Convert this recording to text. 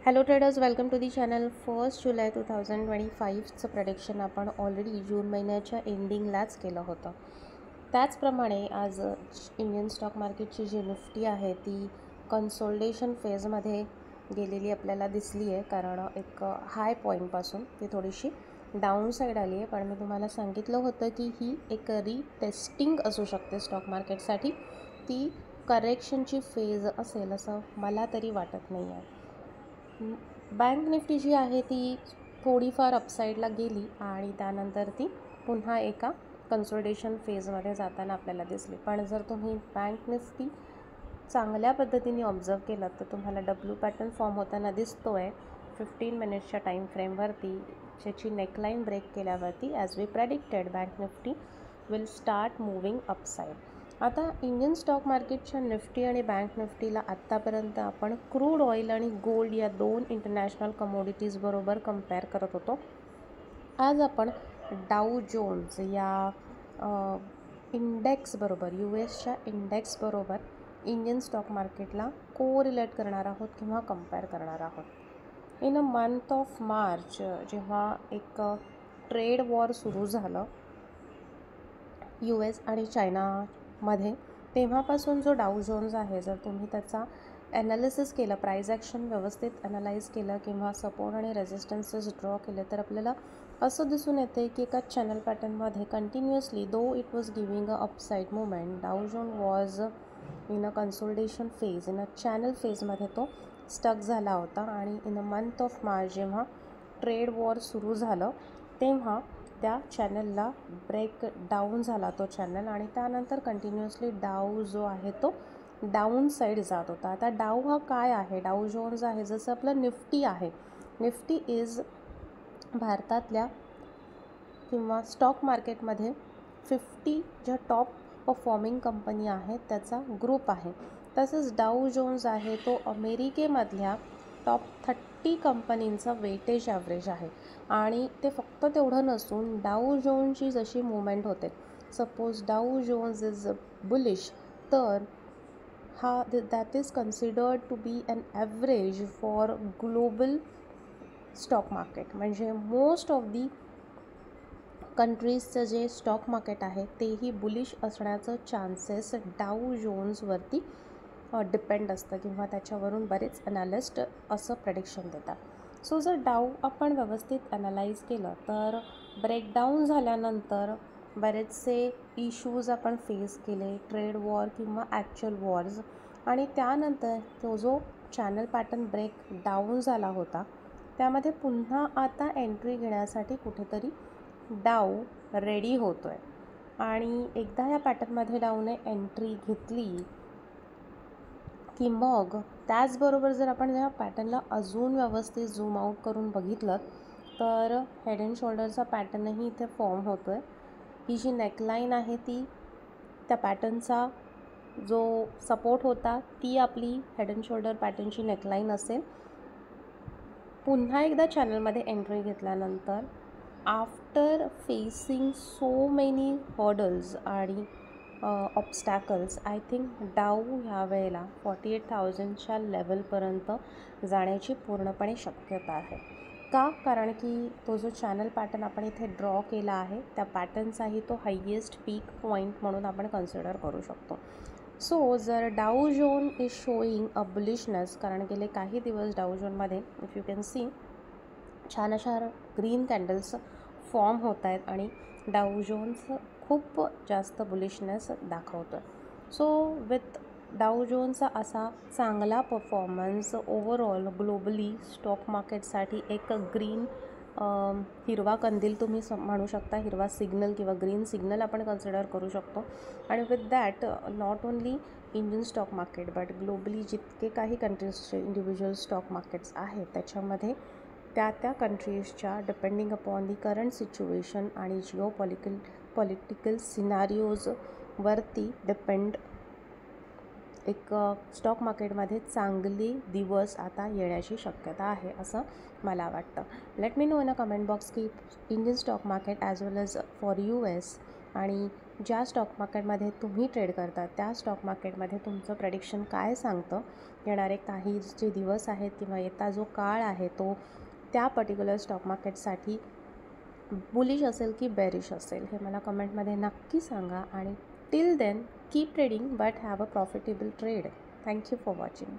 Hello traders, welcome to the channel. 1 जुलै 2025चं prediction आपण ऑलरेडी जून महिन्याच्या एंडिंगलाच केलं होतं. त्याचप्रमाणे आज इंडियन स्टॉक मार्केटची जी निफ्टी आहे ती कन्सोल्टेशन फेजमध्ये गेलेली आपल्याला दिसली आहे. कारण एक हाय पॉईंटपासून ती थोडीशी डाऊन साईड आली आहे. पण मी तुम्हाला सांगितलं होतं की ही एक रीटेस्टिंग असू शकते स्टॉक मार्केटसाठी. ती करेक्शनची फेज असेल असं मला तरी वाटत नाही आहे. बँक निफ्टी जी आहे ती थोडीफार अपसाईडला गेली आणि त्यानंतर ती पुन्हा एका कन्सोलिडेशन फेजमध्ये जाताना आपल्याला दिसली. पण जर तुम्ही बँक निफ्टी चांगल्या पद्धतीने ऑब्झर्व केलं तर तुम्हाला डब्ल्यू पॅटर्न फॉर्म होताना दिसतो आहे 15 मिनिट्सच्या टाईम फ्रेमवरती, ज्याची नेकलाईन ब्रेक केल्यावरती as we predicted bank Nifty will start moving upside. आता इंडियन स्टॉक मार्केटच्या निफ्टी आणि बँक निफ्टीला आत्तापर्यंत आपण क्रूड ऑइल आणि गोल्ड या दोन इंटरनॅशनल कमोडिटीज बरोबर कम्पेअर करत होतो. आज आपण डाऊ जोन्स या इंडेक्स बरोबर, US इंडेक्स बरोबर इंडियन स्टॉक मार्केटला कोरिलेट करणार आहोत किंवा कम्पेअर करणार आहोत. In a month of March जेव्हा एक ट्रेड वॉर सुरू झालं US आणि चायनामध्ये, तेव्हापासून जो डाऊ जोन्स आहे, जर तुम्ही त्याचा ॲनालिसिस केलं, प्राईज ॲक्शन व्यवस्थित ॲनालाइज केलं किंवा सपोर्ट आणि रेजिस्टन्सेस ड्रॉ केले तर आपल्याला असं दिसून येते की एका चॅनल पॅटर्नमध्ये continuously though it was giving a upside movement, Dow Jones was in a consolidation phase, in a channel फेजमध्ये तो स्टक झाला होता. आणि in a month of March जेव्हा ट्रेड वॉर सुरू झालं तेव्हा त्या चॅनलला ब्रेक डाऊन झाला तो चॅनल आणि त्यानंतर कंटिन्युअसली डाऊ जो आहे तो डाऊन साईड जात होता. आता डाऊ हा काय आहे? डाऊ जोन्स आहे जसं आपलं निफ्टी आहे. निफ्टी इज भारतातल्या किंवा स्टॉक मार्केटमध्ये 50 ज्या टॉप परफॉर्मिंग कंपनी आहेत त्याचा ग्रुप आहे. तसंच डाऊ जोन्स आहे तो अमेरिकेमधल्या टॉप 30 कंपनींचा वेटेज ॲव्हरेज आहे. आणि ते फक्त तेवढं नसून डाऊ जोन्सची जशी मुवमेंट होते, सपोज डाऊ जोन्स इज बुलिश, तर हा that is considered to be an average for global stock market. म्हणजे मोस्ट ऑफ दी कंट्रीजचं जे स्टॉक मार्केट आहे तेही बुलिश असण्याचं चान्सेस डाऊ जोन्सवरती डिपेंड असतं किंवा त्याच्यावरून बरेच ॲनालिस्ट असं प्रेडिक्शन देतात. सो जर डाऊ आपण व्यवस्थित ॲनालाइज केलं तर ब्रेकडाऊन झाल्यानंतर बरेचसे इश्यूज आपण फेस केले, ट्रेड वॉर किंवा ॲक्च्युअल वॉर्स, आणि त्यानंतर तो जो चॅनल पॅटर्न ब्रेक डाऊन झाला होता त्यामध्ये पुन्हा आता एंट्री घेण्यासाठी कुठेतरी डाऊ रेडी होतो आहे. आणि एकदा या पॅटर्नमध्ये डाऊने एंट्री घेतली की मग त्याचबरोबर जर आपण या पॅटर्नला अजून व्यवस्थित झूम आऊट करून बघितलं तर हेड अँड शोल्डरचा पॅटर्नही इथे फॉर्म होतो आहे. ही जी नेकलाईन आहे ती त्या पॅटर्नचा जो सपोर्ट होता ती आपली हेड अँड शोल्डर पॅटर्नची नेकलाईन असेल. पुन्हा एकदा चॅनलमध्ये एंट्री घेतल्यानंतर after facing so many hurdles आणि ऑब्स्टॅकल्स, आय थिंक डाऊ ह्या वेळेला 48,000च्या लेवलपर्यंत जाण्याची पूर्णपणे शक्यता आहे. का? कारण की तो जो चॅनल पॅटर्न आपण इथे ड्रॉ केला आहे त्या पॅटर्नचाही तो हायेस्ट पीक पॉईंट म्हणून आपण कन्सिडर करू शकतो. सो जर Dow Jones is showing a bullishness, कारण गेले काही दिवस डाऊ जोनमध्ये इफ यू कॅन सी छान अशा ग्रीन कॅन्डल्स फॉर्म होत आहेत आणि डाऊ जोन्स खूप जास्त बुलिशनेस दाखवतो आहे. सो विथ डाऊ जोन्सचा असा चांगला परफॉर्मन्स ओव्हरऑल ग्लोबली स्टॉक मार्केटसाठी एक ग्रीन हिरवा कंदील तुम्ही म्हणू शकता, हिरवा सिग्नल किंवा ग्रीन सिग्नल आपण कन्सिडर करू शकतो. आणि with that not only Indian stock market but globally जितके काही कंट्रीजचे इंडिव्हिज्युअल स्टॉक मार्केट्स आहेत त्याच्यामध्ये त्या कंट्रीजच्या depending upon the current situation आणि पॉलिटिकल सिनारिओजवरती डिपेंड एक स्टॉक मार्केटमध्ये चांगले दिवस आता येण्याची शक्यता आहे असं मला वाटतं. Let me know in a comment box की Indian stock market as well as for US आणि ज्या स्टॉक मार्केटमध्ये तुम्ही ट्रेड करता त्या स्टॉक मार्केटमध्ये तुमचं प्रेडिक्शन काय सांगतं, येणारे काही जे दिवस आहेत किंवा येता जो काळ आहे तो त्या पर्टिक्युलर स्टॉक मार्केटसाठी बुलिश असेल की बेरिश असेल, हे मला कमेंटमध्ये नक्की सांगा. आणि till then keep trading but have a profitable trade. Thank you for watching.